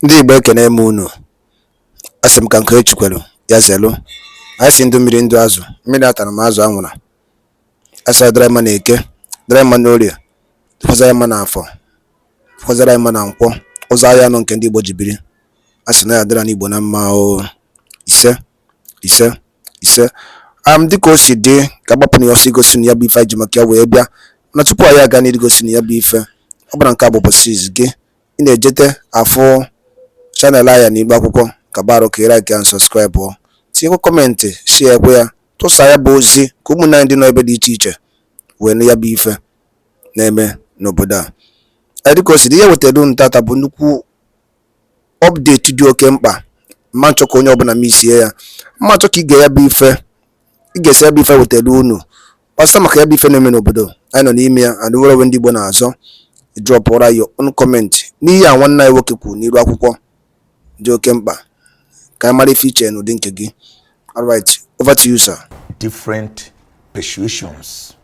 Ndị Igbo ekene m unu. Asị m ka nke echukwelu ya zelu. Anyị si ndụ mmiri ndụ azụ. Mmiri atara m azụ anwụra. Asa dara mma na eke, dara mma na orie, fọzara mma na afọ, fọzara mma na nkwọ. Ụzọ ahịa anọ nke ndị Igbo ji biri. Asị na ya dara n'Igbo na mma o. Ise, ise, ise. Dịka o si dị ka agbapụ na ya ọsọ igosi na ya bụ ife anyị ji maka ya wee bịa. Na tupu anyị aga n'igosi na ya bụ ife, ọ bụla nke a bụ ụbọchị izu gị. Ị na-ejete afọ channel aya n'Igbo akwụkwọ ka baro ka like and subscribe o. Tinyekwa kọmentị, share ekwe ya, tụsa ya bụ ozi ka ụmụnne anyị dị n'ebe dị iche iche wee na ya bụ ife na-eme n'obodo a. Dịka o si dị, ihe wetara unu tata bụ nnukwu update dị oke mkpa. Mma nchọ ka onye ọbụla misie ya. Mma nchọ ka ị ga ya bụ ife, ị ga-esi ya bụ ife wetara unu gbasa maka ya bụ ife na-eme n'obodo anyị nọ n'ime ya. And nwere ndị Igbo na-azọ drọpụra ya on comment n'ihe a nwanne anyị nwoke kwuru n'iru akwụkwọ dị oke mkpa ka anyị mara ife iche n'ụdị nke gị. All right, over to you, sir. Different persuasions,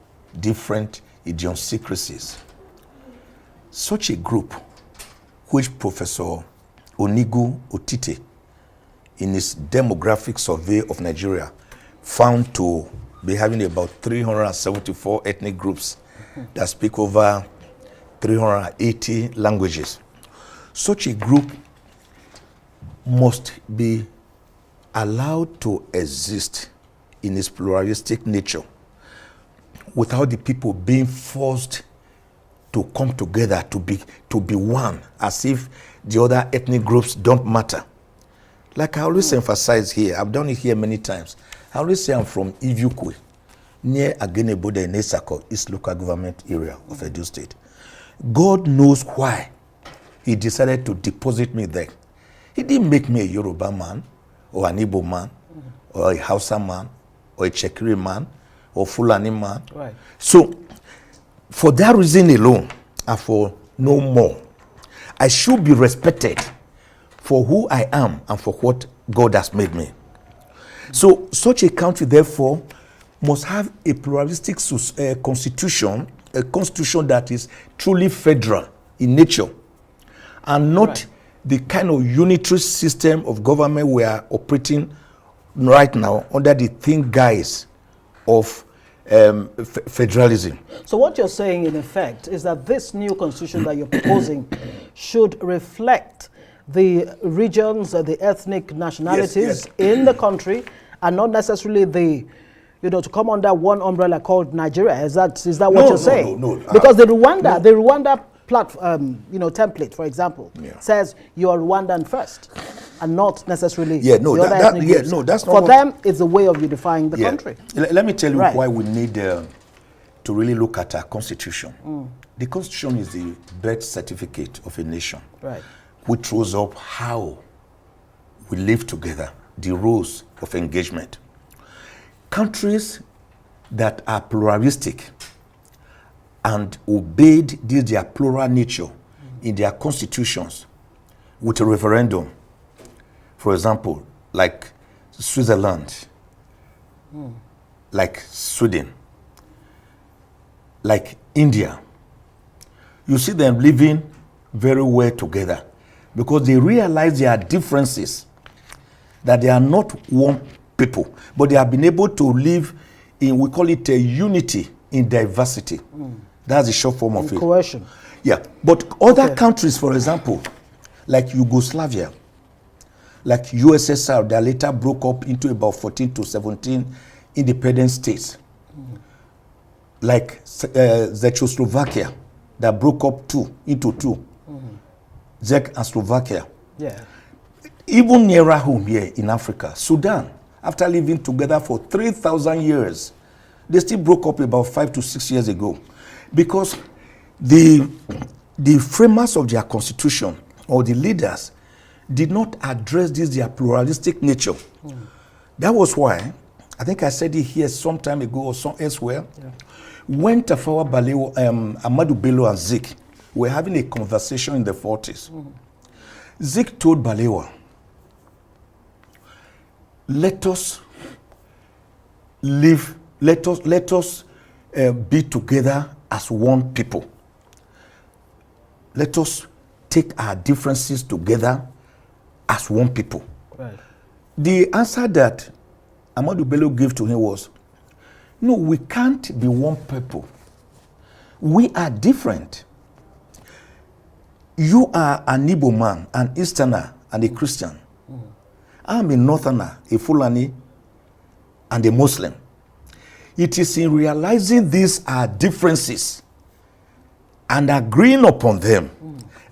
different idiosyncrasies. Such a group, which Professor Onigo Otite, in his demographic survey of Nigeria, found to be having about 374 ethnic groups that speak over 380 languages. Such a group must be allowed to exist in its pluralistic nature without the people being forced to come together to be one, as if the other ethnic groups don't matter. Like I always emphasize here, I've done it here many times. I always say I'm from Ivyukwe, near Ageneboda in Esako, East Local Government Area of Edo State. God knows why he decided to deposit me there. He didn't make me a Yoruba man, or an Igbo man, or a Hausa man, or a Chekiri man, or Fulani man. Right. So, for that reason alone, and for no more, I should be respected for who I am and for what God has made me. So, such a country, therefore, must have a pluralistic constitution, a constitution that is truly federal in nature, and not the kind of unitary system of government we are operating right now under the thin guise of federalism. So what you're saying, in effect, is that this new constitution that you're proposing should reflect the regions, the ethnic nationalities in the country, and not necessarily the, to come under one umbrella called Nigeria. Is that what you're saying? No. Because the Rwanda platform, template, for example, says you're Rwandan first, and not necessarily the other ethnic groups. That's not for them. It's a way of unifying the country. Let me tell you why we need to really look at our constitution. The constitution is the birth certificate of a nation, which throws up how we live together, the rules of engagement. Countries that are pluralistic and obeyed their plural nature in their constitutions with a referendum, for example, like Switzerland, like Sweden, like India, you see them living very well together because they realize their differences, that they are not one people, but they have been able to live in, we call it a unity in diversity. That's the short form of it. Coercion. Yeah, but other countries, for example, like Yugoslavia, like USSR, that later broke up into about 14 to 17 independent states, like Czechoslovakia, that broke up into two, Czech and Slovakia. Yeah. Even nearer home here in Africa, Sudan, after living together for 3,000 years, they still broke up about 5 to 6 years ago, because the framers of their constitution, or the leaders, did not address their pluralistic nature. That was why, I think I said it here some time ago or elsewhere, when Tafawa Balewa, Ahmadu Bello and Zik were having a conversation in the 40s, Zik told Balewa, let us live, let us be together as one people. Let us take our differences together as one people. Right. The answer that Ahmadu Bello gave to him was, no, we can't be one people. We are different. You are an Igbo man, an Easterner, and a Christian. I'm a Northerner, a Fulani, and a Muslim. It is in realizing these are differences and agreeing upon them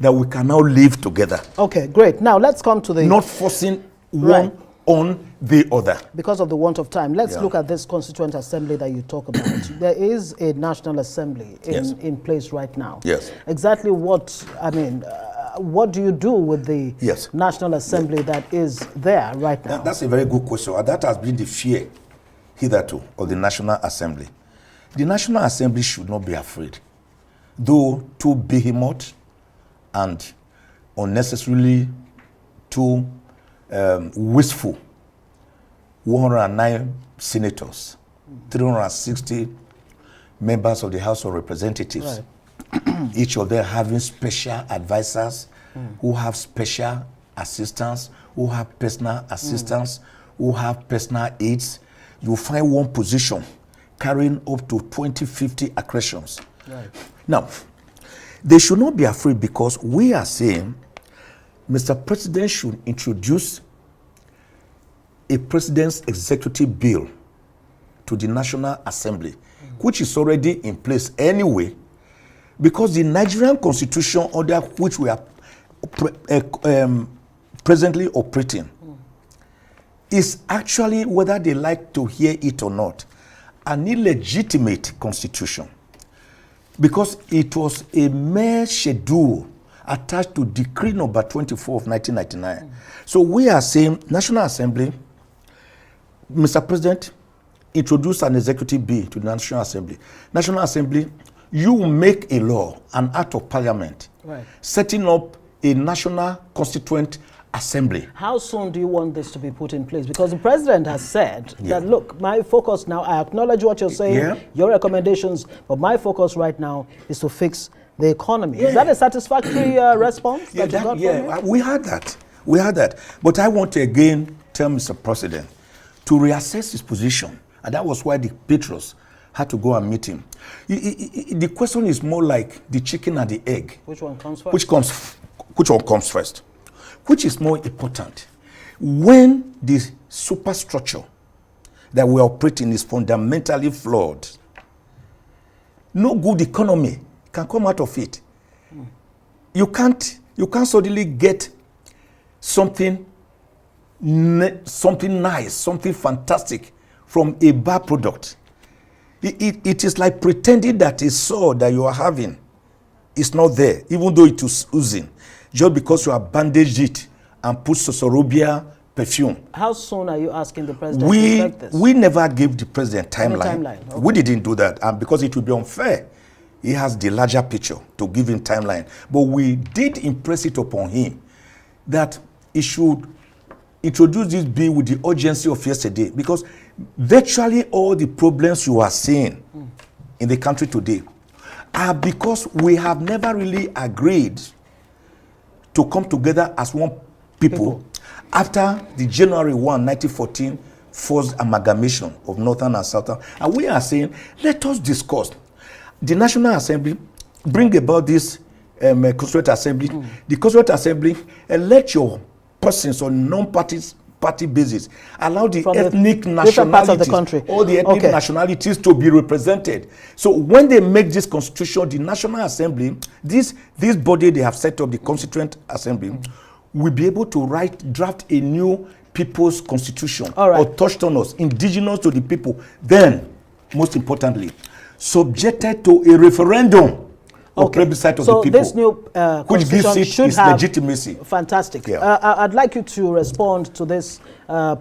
that we can now live together. Okay, great. Now let's come to the... Not forcing one on the other. Because of the want of time, let's look at this constituent assembly that you talk about. There is a national assembly in place right now. Yes. Exactly what, I mean, what do you do with the national assembly that is there right now? That's a very good question. That has been the fear hitherto of the National Assembly. The National Assembly should not be afraid, though too behemoth and unnecessarily too wasteful. 109 senators, 360 members of the House of Representatives, each of them having special advisors who have special assistants, who have personal assistants, who have personal aides. You find one position carrying up to 20-50 accretions. Right. Now, they should not be afraid, because we are saying Mr. President should introduce a president's executive bill to the National Assembly, which is already in place anyway, because the Nigerian Constitution, under which we are presently operating, is actually, whether they like to hear it or not, an illegitimate constitution, because it was a mere schedule attached to Decree number 24 of 1999. So we are saying, National Assembly, Mr. President, introduce an executive bill to the National Assembly. National Assembly, you make a law, an act of parliament, setting up a national constituent assembly. How soon do you want this to be put in place? Because the president has said that, look, my focus now, I acknowledge what you're saying, your recommendations, but my focus right now is to fix the economy. Is that a satisfactory response that you got from him? We had that. We had that. But I want to again tell Mr. President to reassess his position. And that was why the patrons had to go and meet him. The question is more like the chicken and the egg. Which one comes first? Which one comes first? Which is more important? When the superstructure that we are operating is fundamentally flawed, no good economy can come out of it. You can't suddenly get something nice, something fantastic from a bad product. It is like pretending that a sword that you are having is not there, even though it is oozing, just because you have bandaged it and put Sosorobia perfume. How soon are you asking the president to effect this? We never gave the president timeline. Okay. We didn't do that, and because it would be unfair. He has the larger picture to give him timeline. But we did impress it upon him that he should introduce this bill with the urgency of yesterday, because virtually all the problems you are seeing in the country today are because we have never really agreed to come together as one people after the January 1, 1914 forced amalgamation of Northern and Southern. And we are saying, let us discuss. The National Assembly bring about this constituent assembly. The constituent assembly elect your persons on non-party basis. Allow the ethnic nationalities, of the country. all the ethnic nationalities to be represented. So when they make this constitution, the National Assembly, this body they have set up, the Constituent Assembly, will be able to draft a new people's constitution, autochthonous, indigenous to the people. Then, most importantly, subjected to a referendum or plebiscite of the people. So this new which gives it its legitimacy. Fantastic. I'd like you to respond to this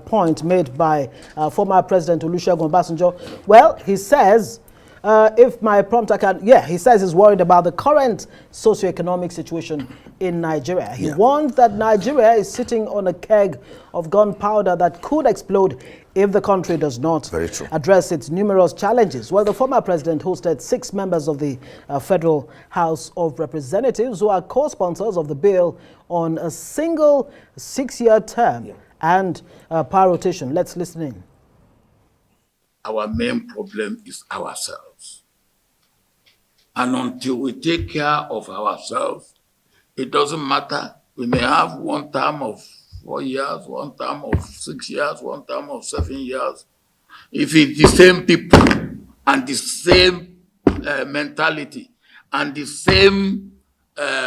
point made by former President Olusegun Obasanjo. Well, he says if my prompter can, he says he's worried about the current socioeconomic situation in Nigeria. He warned that Nigeria is sitting on a keg of gunpowder that could explode if the country does not address its numerous challenges. Well, the former president hosted 6 members of the Federal House of Representatives who are co-sponsors of the bill on a single 6-year term and power rotation. Let's listen in. Our main problem is ourselves. And until we take care of ourselves, it doesn't matter. We may have one term of 4 years, one term of 6 years, one term of 7 years. If it's the same people and the same mentality and the same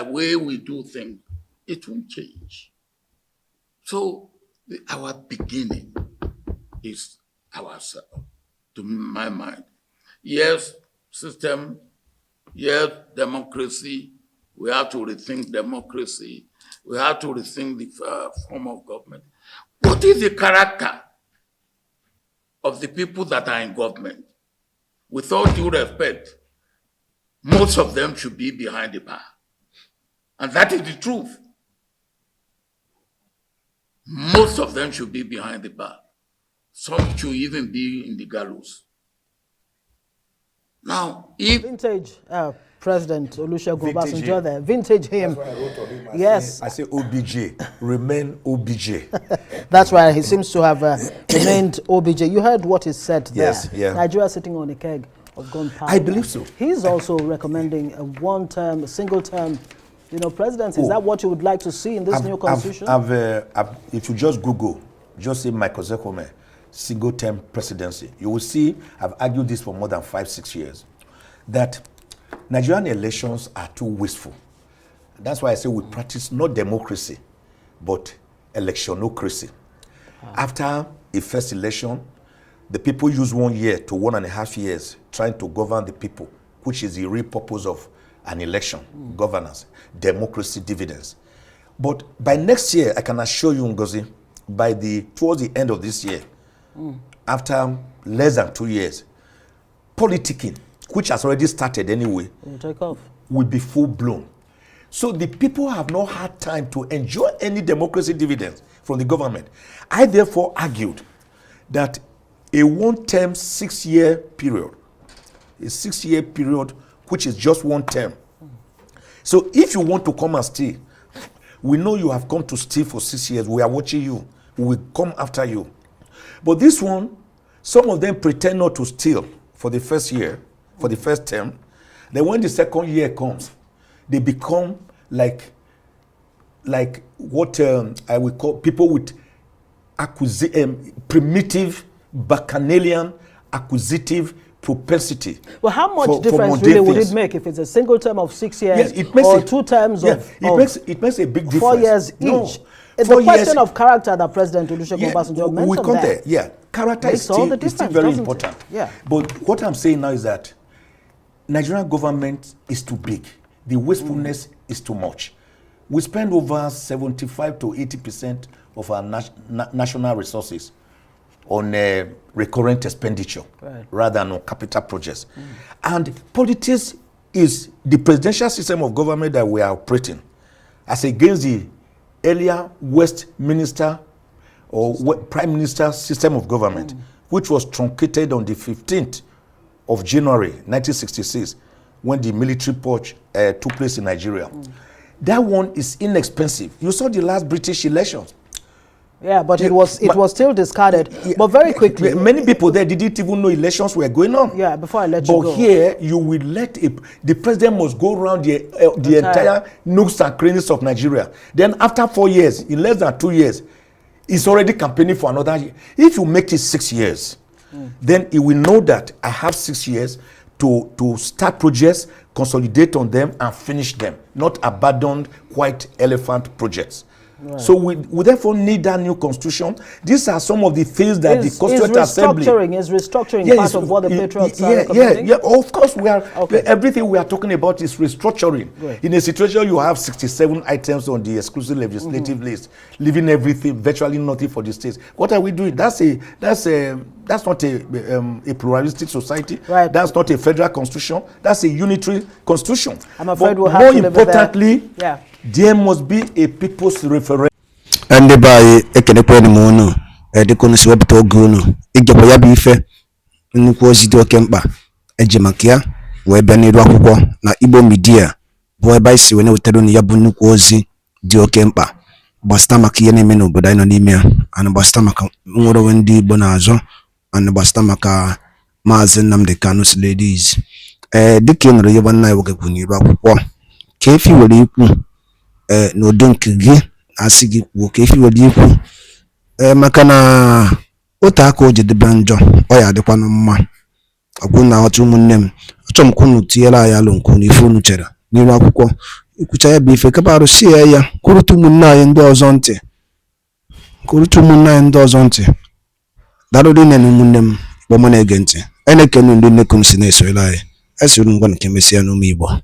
way we do things, it won't change. So our beginning is ourselves, to my mind. Yes, system, yes, democracy. We have to rethink democracy. We have to rethink the form of government. What is the character of the people that are in government? With all due respect, most of them should be behind the bar. And that is the truth. Most of them should be behind the bar. Some should even be in the gallows. Now, if vintage President Olusegun Obasanjo there, vintage him. That's why I wrote on him. I say OBJ, remain OBJ. That's why he seems to have remained OBJ. You heard what he said there. Yes, yeah. Nigeria sitting on a keg of gunpowder. I believe so. He's also recommending a one-term, a single-term, presidency. Is that what you would like to see in this new constitution? If you just Google, just say Michael Ozekhome'S single-term presidency, you will see, I've argued this for more than 5-6 years, that Nigerian elections are too wasteful. That's why I say we practice not democracy, but electionocracy. After a first election, the people use 1 year to 1.5 years trying to govern the people, which is the real purpose of an election, governance, democracy dividends. But by next year, I can assure you, Ngozi, towards the end of this year, after less than 2 years, politicking, which has already started anyway, will be full blown. So the people have not had time to enjoy any democracy dividends from the government. I therefore argued that a one-term 6-year period, which is just one term. So if you want to come and stay, we know you have come to stay for 6 years. We are watching you. We will come after you. But this one, some of them pretend not to steal for the first year, for the first term. Then when the second year comes, they become like what I would call people with primitive, bacchanalian, acquisitive propensity. Well, how much difference really would it make if it's a single term of 6 years or 2 terms it makes a big difference. 4 years each? It's a question of character that President Olusegun Obasanjo mentioned. We come there. Yeah, character is still very important. Yeah. But what I'm saying now is that Nigerian government is too big. The wastefulness is too much. We spend over 75 to 80% of our national resources on recurrent expenditure rather than on capital projects. And politics is the presidential system of government that we are operating as against the earlier Westminster or Prime Minister system of government, which was truncated on the 15th of January 1966 when the military purge took place in Nigeria. That one is inexpensive. You saw the last British elections. Yeah, but it was still discarded. But very quickly, many people there didn't even know elections were going on. Yeah, before I let you go. But here, you will the president must go around the entire nooks and crannies of Nigeria. Then after 4 years, in less than 2 years, he's already campaigning for another year. If you make it 6 years, then he will know that I have 6 years to start projects, consolidate on them, and finish them, not abandoned white elephant projects. Right. So we therefore need that new constitution. These are some of the things that the Constituent Assembly... Is restructuring part of what the Patriots are recommending? Yeah, of course we are. Okay. Everything we are talking about is restructuring. Right. In a situation you have 67 items on the exclusive legislative list, leaving everything, virtually nothing for the states. What are we doing? That's not a pluralistic society. Right. That's not a federal constitution. That's a unitary constitution. I'm afraid we'll have to live with that. More importantly, there must be a people's referendum. And the by a canopy mono, the conus webto gono, Igapa bife, Nuquosito Kempa, Ejemakia, where Benny Rocco, na Ibo media, boy by si when Uterun Yabunu Quosi, Dio Kempa, Bastamaki and Meno, but I know Nimia, and Bastamaka, Moro Wendi Bonazo, and Bastamaka Mazenam de Canus ladies. Dikin Rivan Naiwakuni Rocco, Kefi will you. No donkey asigi woke if you would you makana otako je de banjo oya de kwanu mma aguna otu munnem achom kunu tiela ya lonku ni fonu chera ni akwụkwọ ikucha ya bife kabaru si ya kurutu munna ya ndị ọzọ ntị daro dị na munnem bo mo na ege ntị ene kenu ndị nekunu si na eso ila ya esuru ngwa nke mesia no mi Igbo